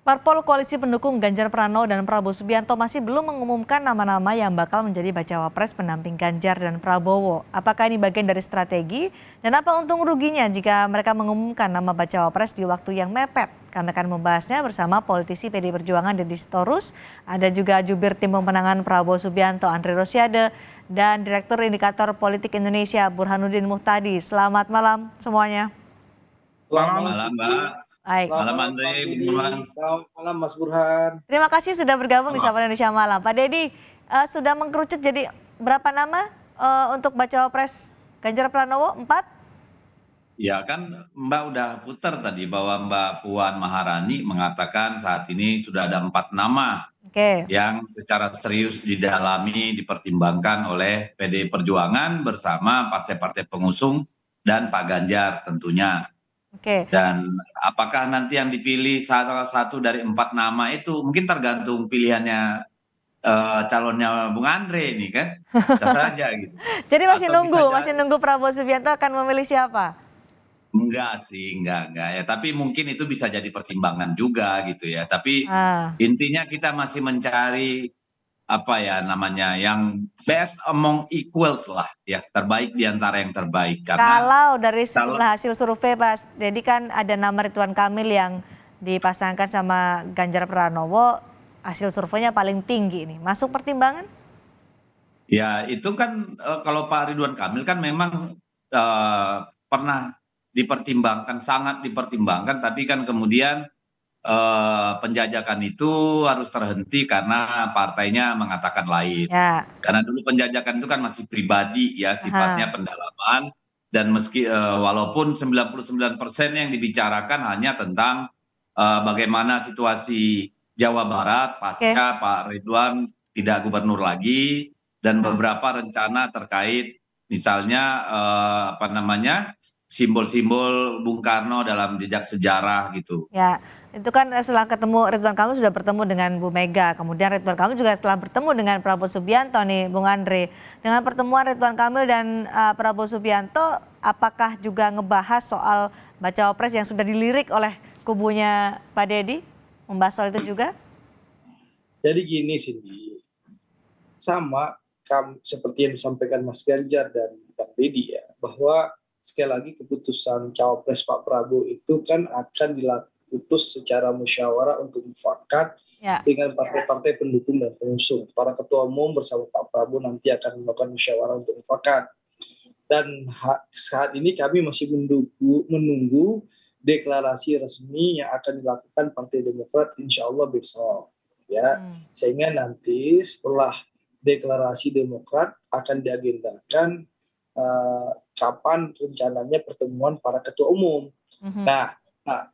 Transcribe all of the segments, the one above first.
Parpol koalisi pendukung Ganjar Pranowo dan Prabowo Subianto masih belum mengumumkan nama-nama yang bakal menjadi bacawa pres pendamping Ganjar dan Prabowo. Apakah ini bagian dari strategi? Dan apa untung ruginya jika mereka mengumumkan nama bacawa pres di waktu yang mepet? Kami akan membahasnya bersama politisi PD Perjuangan Deddy Sitorus, ada juga jubir tim pemenangan Prabowo Subianto Andre Rosiade, dan Direktur Indikator Politik Indonesia Burhanuddin Muhtadi. Selamat malam semuanya. Selamat Malam, malam, malam Siti. Mbak. Baik. Selamat Malam malam, Andre, Pak Bung Deddy. Burhan. Selamat malam, Mas Burhan. Terima kasih sudah bergabung di Malam. Sapa Indonesia Malam. Pak Deddy, sudah mengkerucut jadi berapa nama untuk bacawa pres Ganjar Pranowo? 4? Ya kan Mbak udah putar tadi bahwa Mbak Puan Maharani mengatakan saat ini sudah ada 4 nama Oke, yang secara serius didalami, dipertimbangkan oleh PDI Perjuangan bersama partai-partai pengusung dan Pak Ganjar tentunya. oke. Dan apakah nanti yang dipilih salah satu dari 4 nama itu mungkin tergantung pilihannya calonnya Bung Andre ini kan, bisa saja gitu. Jadi Atau bisa masih jadi nunggu Prabowo Subianto akan memilih siapa? enggak sih, enggak ya. Tapi mungkin itu bisa jadi pertimbangan juga gitu ya. Tapi Ah, intinya kita masih mencari apa ya namanya yang best among equals lah ya, terbaik di antara yang terbaik karena kalau dari kalau sejumlah hasil survei, Pak, jadi kan ada nama Ridwan Kamil yang dipasangkan sama Ganjar Pranowo, hasil surveinya paling tinggi nih. Masuk pertimbangan? ya itu kan kalau Pak Ridwan Kamil kan memang pernah dipertimbangkan, sangat dipertimbangkan, tapi kan kemudian penjajakan itu harus terhenti karena partainya mengatakan lain. Ya. Karena dulu penjajakan itu kan masih pribadi ya sifatnya Aha. pendalaman dan meski walaupun 99% yang dibicarakan hanya tentang bagaimana situasi Jawa Barat Oke. pasca Pak Ridwan tidak gubernur lagi dan Hmm. beberapa rencana terkait misalnya apa namanya simbol-simbol Bung Karno dalam jejak sejarah gitu. Ya, itu kan setelah ketemu Ridwan Kamil sudah bertemu dengan Bu Mega. Kemudian Ridwan Kamil juga setelah bertemu dengan Prabowo Subianto nih, Bung Andre. Dengan pertemuan Ridwan Kamil dan Prabowo Subianto, apakah juga ngebahas soal bacawa pres yang sudah dilirik oleh kubunya Pak Deddy? Membahas soal itu juga? Jadi gini sih, sama seperti yang disampaikan Mas Ganjar dan Bang Deddy ya, bahwa sekali lagi keputusan cawapres Pak Prabowo itu kan akan diputus secara musyawarah untuk mufakat Ya. dengan partai-partai pendukung dan pengusung. Para ketua umum bersama Pak Prabowo nanti akan melakukan musyawarah untuk mufakat. Dan saat ini kami masih menunggu deklarasi resmi yang akan dilakukan Partai Demokrat insya Allah besok. Ya, sehingga nanti setelah deklarasi Demokrat akan diagendakan kapan rencananya pertemuan para ketua umum. Nah,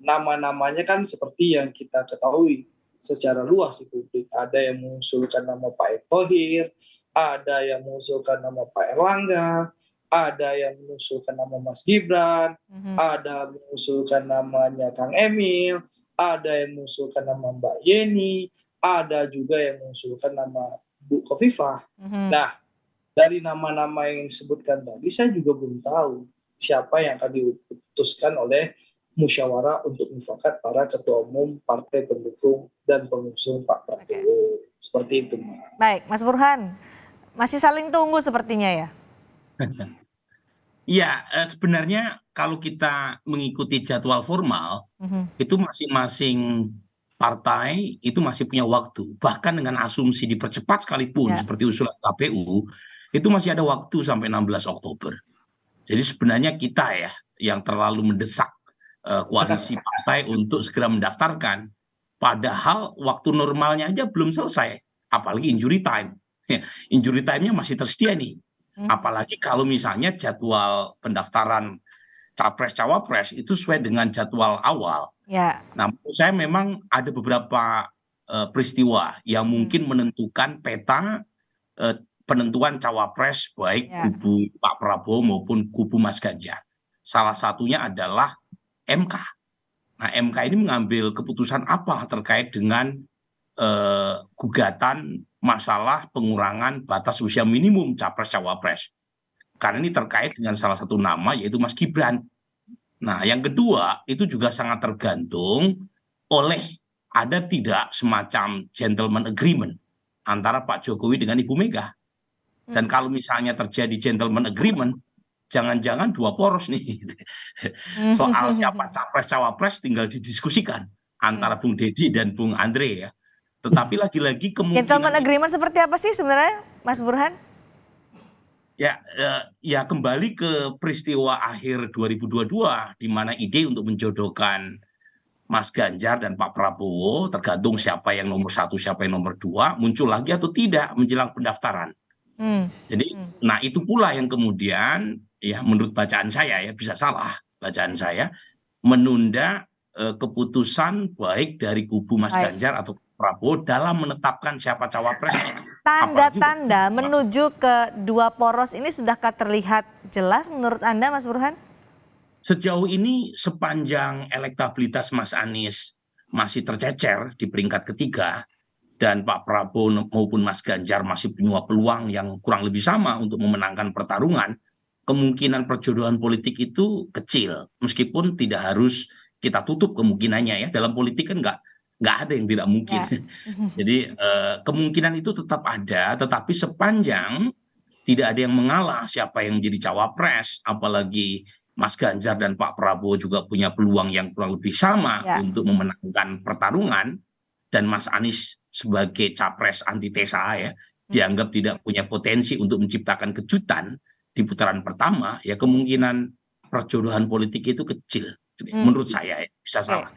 nama-namanya kan seperti yang kita ketahui secara luas di publik. Ada yang mengusulkan nama Pak Erick Thohir, ada yang mengusulkan nama Pak Erlangga, ada yang mengusulkan nama Mas Gibran, ada mengusulkan namanya Kang Emil, ada yang mengusulkan nama Mbak Yeni, ada juga yang mengusulkan nama Bu Khofifah. Nah, dari nama-nama yang disebutkan tadi, saya juga belum tahu siapa yang akan diputuskan oleh musyawarah untuk mufakat para ketua umum partai pendukung dan pengusung Pak Prabowo. Seperti itu, Mbak. Baik, Mas Burhan, masih saling tunggu sepertinya ya? Iya, sebenarnya kalau kita mengikuti jadwal formal, itu masing-masing partai itu masih punya waktu. Bahkan dengan asumsi dipercepat sekalipun, Ya. seperti usulan KPU, itu masih ada waktu sampai 16 Oktober. Jadi sebenarnya kita ya yang terlalu mendesak koalisi partai untuk segera mendaftarkan. Padahal waktu normalnya aja belum selesai, apalagi injury time. Injury time-nya masih tersedia nih. Apalagi kalau misalnya jadwal pendaftaran capres-cawapres itu sesuai dengan jadwal awal. Ya. Nah, menurut saya memang ada beberapa peristiwa yang mungkin menentukan peta penentuan cawapres baik Ya. kubu Pak Prabowo maupun kubu Mas Ganjar. Salah satunya adalah MK. Nah, MK ini mengambil keputusan apa terkait dengan gugatan masalah pengurangan batas usia minimum capres-cawapres. Karena ini terkait dengan salah satu nama yaitu Mas Gibran. Nah, yang kedua itu juga sangat tergantung oleh ada tidak semacam gentleman agreement antara Pak Jokowi dengan Ibu Mega. Dan kalau misalnya terjadi gentleman agreement, jangan-jangan dua poros nih. Soal siapa capres-cawapres tinggal didiskusikan antara Bung Deddy dan Bung Andre ya. Tetapi lagi-lagi Gentleman kemungkinan agreement seperti apa sih sebenarnya, Mas Burhan? ya kembali ke peristiwa akhir 2022 di mana ide untuk menjodohkan Mas Ganjar dan Pak Prabowo tergantung siapa yang nomor satu, siapa yang nomor dua, muncul lagi atau tidak menjelang pendaftaran. Jadi, nah itu pula yang kemudian ya menurut bacaan saya ya bisa salah bacaan saya menunda keputusan baik dari kubu Mas Ganjar atau Prabowo dalam menetapkan siapa cawapresnya. Tanda-tanda menuju ke dua poros ini sudahkah terlihat jelas menurut Anda, Mas Burhan? Sejauh ini sepanjang elektabilitas Mas Anies masih tercecer di peringkat ketiga dan Pak Prabowo maupun Mas Ganjar masih punya peluang yang kurang lebih sama untuk memenangkan pertarungan, kemungkinan perjodohan politik itu kecil, meskipun tidak harus kita tutup kemungkinannya ya. Dalam politik kan nggak ada yang tidak mungkin. Jadi kemungkinan itu tetap ada, tetapi sepanjang tidak ada yang mengalah siapa yang menjadi cawapres, apalagi Mas Ganjar dan Pak Prabowo juga punya peluang yang kurang lebih sama untuk memenangkan pertarungan, dan Mas Anies sebagai capres antitesa ya dianggap tidak punya potensi untuk menciptakan kejutan di putaran pertama, ya kemungkinan perjodohan politik itu kecil. Menurut saya ya, bisa salah.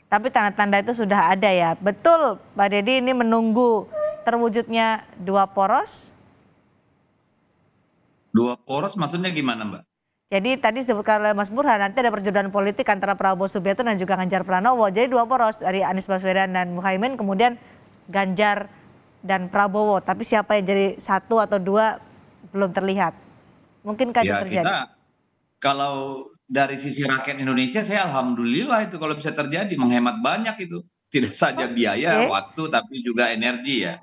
Tapi tanda-tanda itu sudah ada ya. Betul Pak Deddy, ini menunggu terwujudnya dua poros? Dua poros maksudnya gimana Mbak? Jadi tadi disebutkan oleh Mas Burhan nanti ada perjodohan politik antara Prabowo Subianto dan juga Ganjar Pranowo. Jadi dua poros dari Anies Baswedan dan Muhaimin, kemudian Ganjar dan Prabowo. Tapi siapa yang jadi satu atau dua belum terlihat. Mungkinkah itu terjadi? Kita, kalau dari sisi rakyat Indonesia, saya alhamdulillah itu kalau bisa terjadi, menghemat banyak itu. Tidak saja biaya, waktu, tapi juga energi ya.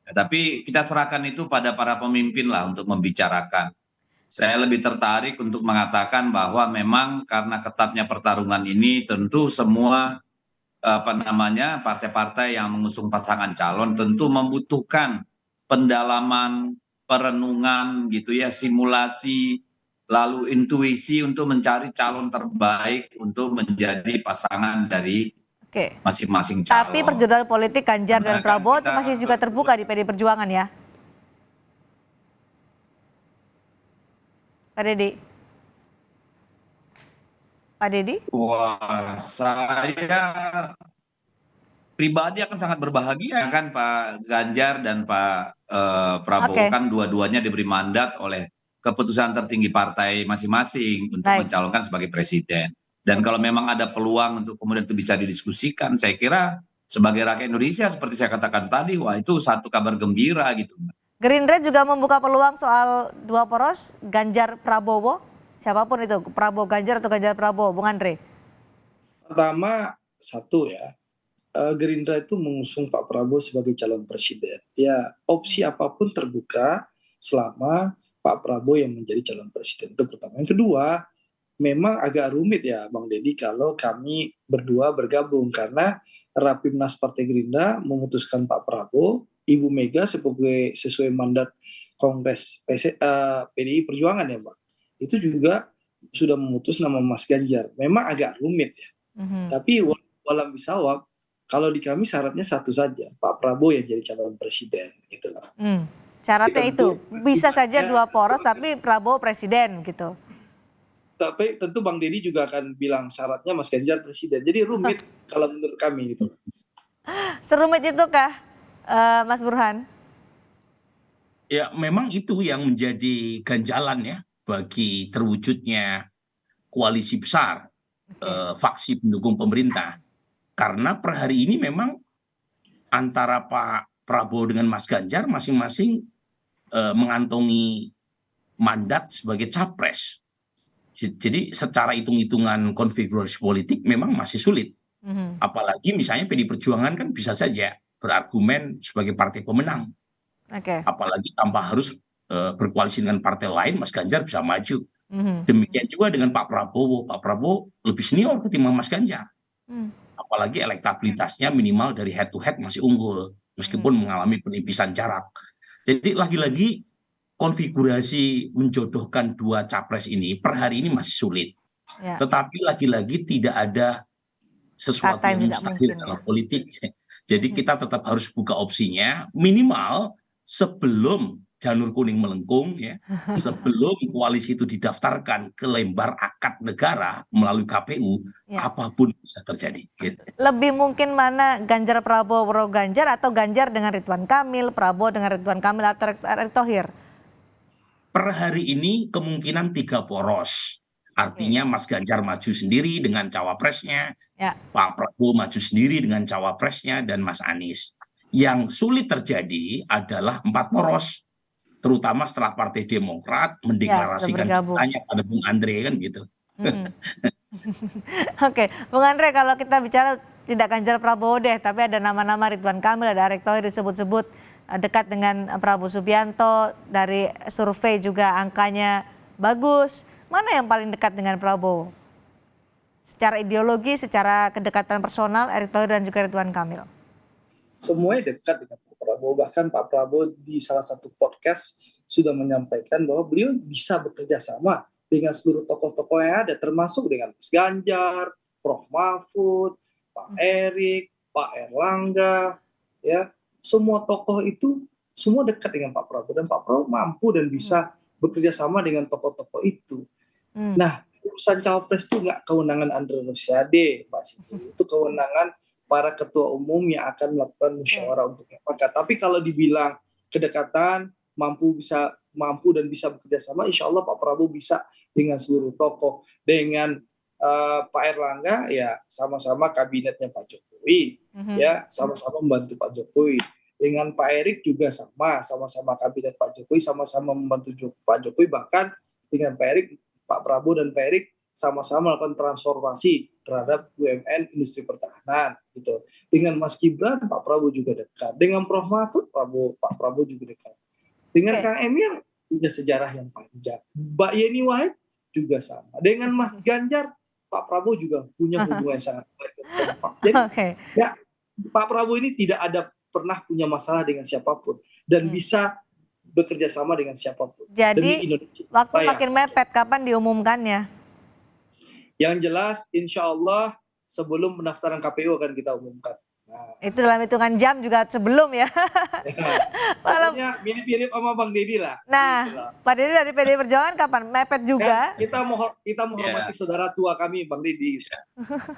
Tapi kita serahkan itu pada para pemimpin lah untuk membicarakan. Saya lebih tertarik untuk mengatakan bahwa memang karena ketatnya pertarungan ini tentu semua partai-partai yang mengusung pasangan calon tentu membutuhkan pendalaman, perenungan gitu ya, simulasi, lalu intuisi untuk mencari calon terbaik untuk menjadi pasangan dari masing-masing calon. Tapi perjodohan politik Ganjar dan Prabowo itu masih juga terbuka di PD Perjuangan ya? Pak Deddy? Pak Deddy? Wah, saya pribadi akan sangat berbahagia kan Pak Ganjar dan Pak Prabowo kan dua-duanya diberi mandat oleh keputusan tertinggi partai masing-masing untuk mencalonkan sebagai presiden. Dan kalau memang ada peluang untuk kemudian itu bisa didiskusikan, saya kira sebagai rakyat Indonesia seperti saya katakan tadi, wah itu satu kabar gembira gitu. Gerindra juga membuka peluang soal dua poros Ganjar Prabowo, siapapun itu, Prabowo Ganjar atau Ganjar Prabowo, Bung Andre? Pertama, satu ya, Gerindra itu mengusung Pak Prabowo sebagai calon presiden. Ya, opsi apapun terbuka selama Pak Prabowo yang menjadi calon presiden. Itu pertama. Yang kedua, memang agak rumit ya Bang Deddy kalau kami berdua bergabung karena Rapimnas Partai Gerindra memutuskan Pak Prabowo, Ibu Mega sesuai mandat Kongres PDI Perjuangan ya Pak. Itu juga sudah memutus nama Mas Ganjar. Memang agak rumit ya. Tapi walau bisawab, kalau di kami syaratnya satu saja, Pak Prabowo yang jadi calon presiden. Itulah. Syaratnya itu bisa saja dua poros tapi Prabowo presiden gitu. Tapi tentu Bang Deddy juga akan bilang syaratnya Mas Ganjar presiden. Jadi rumit kalau menurut kami gitu. Serumit itu kah Mas Burhan? Ya memang itu yang menjadi ganjalan ya bagi terwujudnya koalisi besar faksi pendukung pemerintah. Karena per hari ini memang antara Pak Prabowo dengan Mas Ganjar masing-masing mengantongi mandat sebagai capres. Jadi secara hitung-hitungan konfigurasi politik memang masih sulit. Apalagi misalnya PDI Perjuangan kan bisa saja berargumen sebagai partai pemenang. Apalagi tanpa harus berkoalisi dengan partai lain, Mas Ganjar bisa maju. Demikian juga dengan Pak Prabowo. Pak Prabowo lebih senior ketimbang Mas Ganjar. apalagi elektabilitasnya minimal dari head to head masih unggul meskipun mengalami penipisan jarak. Jadi lagi-lagi konfigurasi menjodohkan dua capres ini per hari ini masih sulit. Ya, Tetapi lagi-lagi tidak ada sesuatu kata yang yang tidak mustahil mungkin ya. dalam politik. Jadi kita tetap harus buka opsinya minimal sebelum janur kuning melengkung ya, sebelum koalisi itu didaftarkan ke lembar akad negara melalui KPU, Ya. apapun bisa terjadi. Gitu. Lebih mungkin mana Ganjar Prabowo Ganjar atau Ganjar dengan Ridwan Kamil, Prabowo dengan Ridwan Kamil atau Erick Thohir? Per hari ini kemungkinan 3 poros. Artinya Mas Ganjar maju sendiri dengan cawapresnya, Ya. Pak Prabowo maju sendiri dengan cawapresnya, dan Mas Anies. Yang sulit terjadi adalah 4 poros, terutama setelah Partai Demokrat mendeklarasikan bergabung. cintanya pada Bung Andre kan gitu. Oke, Bung Andre, kalau kita bicara tidak Ganjar Prabowo deh, tapi ada nama-nama Ridwan Kamil, ada Erick Thohir disebut-sebut dekat dengan Prabowo Subianto, dari survei juga angkanya bagus. Mana yang paling dekat dengan Prabowo? Secara ideologi, secara kedekatan personal, Erick Thohir dan juga Ridwan Kamil. Semuanya dekat dengan Pak Prabowo. Bahkan Pak Prabowo di salah satu podcast sudah menyampaikan bahwa beliau bisa bekerja sama dengan seluruh tokoh-tokoh yang ada, termasuk dengan Mas Ganjar, Prof. Mahfud, Pak Erik, Pak Erlangga, ya, semua tokoh itu semua dekat dengan Pak Prabowo, dan Pak Prabowo mampu dan bisa bekerja sama dengan tokoh-tokoh itu. Nah, urusan cawapres itu nggak kewenangan Andre Rosiade, Mbak Siti. Itu kewenangan para ketua umum yang akan melakukan musyawarah untuk mufakat. Tapi kalau dibilang kedekatan, mampu dan bisa bekerja sama, insya Allah Pak Prabowo bisa dengan seluruh tokoh. Dengan Pak Erlangga ya sama-sama kabinetnya Pak Jokowi, ya sama-sama membantu Pak Jokowi. Dengan Pak Erik juga sama-sama kabinet Pak Jokowi, sama-sama membantu Pak Jokowi. Bahkan dengan Pak Erik, Pak Prabowo dan Pak Erik sama-sama melakukan transformasi terhadap BUMN industri pertahanan gitu. Dengan Mas Gibran, Pak Prabowo juga dekat. Dengan Prof. Mahfud, Pak Prabowo juga dekat. Dengan Kang Emil punya sejarah yang panjang. Mbak Yeni Wahid juga sama. Dengan Mas Ganjar, Pak Prabowo juga punya hubungan yang sangat baik. Jadi ya, Pak Prabowo ini tidak ada pernah punya masalah dengan siapapun dan bisa bekerja sama dengan siapapun. Jadi waktu makin mepet, kapan diumumkannya? Yang jelas insya Allah sebelum pendaftaran KPU akan kita umumkan. Nah, itu dalam hitungan jam juga sebelum ya. Pokoknya mirip-mirip sama Bang Deddy lah. Nah, gitu. Pak Deddy dari PDI Perjuangan kapan? Mepet juga. Kita menghormati saudara tua kami, Bang Deddy.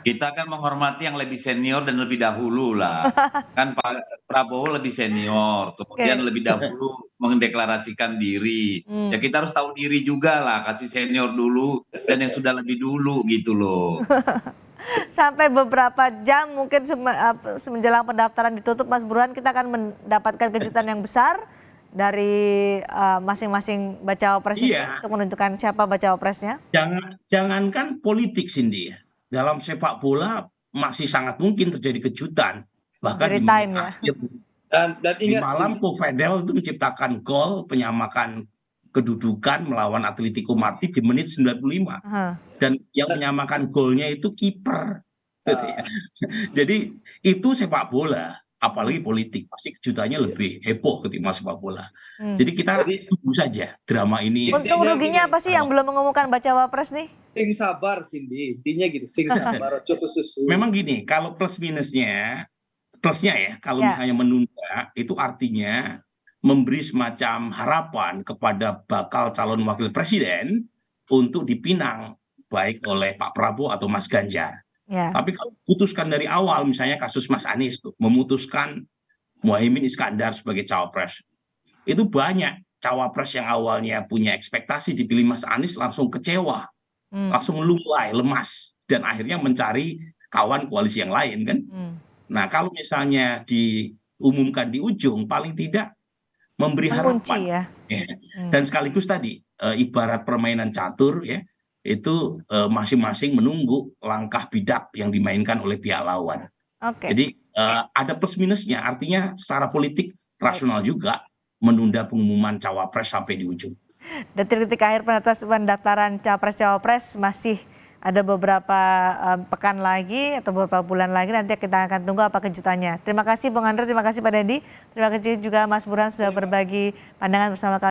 Kita kan menghormati yang lebih senior dan lebih dahulu lah. Kan Pak Prabowo lebih senior, kemudian lebih dahulu mendeklarasikan diri. Ya kita harus tahu diri juga lah, kasih senior dulu dan yang sudah lebih dulu gitu loh. Sampai beberapa jam mungkin menjelang pendaftaran ditutup, Mas Burhan, kita akan mendapatkan kejutan yang besar dari masing-masing bacawa pres ini untuk menentukan siapa bacawa presnya. Jangankan politik, Cindy, dalam sepak bola masih sangat mungkin terjadi kejutan. Bahkan di time ya. Dan ingat, di malam Kovedel itu menciptakan gol penyamakan kedudukan melawan Atletico Madrid di menit 95. Dan yang menyamakan golnya itu kiper. Jadi itu sepak bola, apalagi politik, pasti kejutannya lebih heboh ketimbang sepak bola. Jadi kita tunggu saja drama ini. Untung ruginya apa sih yang belum mengumumkan bacawa pres nih? Sing sabar, Cindy. Intinya gitu, sing sabar. Cukup susu. Memang gini, kalau plusnya ya, kalau misalnya menunda, itu artinya memberi semacam harapan kepada bakal calon wakil presiden untuk dipinang baik oleh Pak Prabowo atau Mas Ganjar. Tapi kalau putuskan dari awal, misalnya kasus Mas Anies tuh memutuskan Muhaimin Iskandar sebagai cawapres, itu banyak cawapres yang awalnya punya ekspektasi dipilih Mas Anies langsung kecewa, langsung lunglai, lemas, dan akhirnya mencari kawan koalisi yang lain kan. Nah kalau misalnya diumumkan di ujung, paling tidak memberi harapan dan sekaligus tadi ibarat permainan catur ya, itu masing-masing menunggu langkah bidak yang dimainkan oleh pihak lawan. Jadi ada plus minusnya, artinya secara politik rasional juga menunda pengumuman cawapres sampai di ujung. Detik-detik akhir pendaftaran capres-cawapres masih ada beberapa pekan lagi atau beberapa bulan lagi, nanti kita akan tunggu apa kejutannya. Terima kasih Bung Andre, terima kasih Pak Deddy, terima kasih juga Mas Burhan sudah berbagi pandangan bersama kami.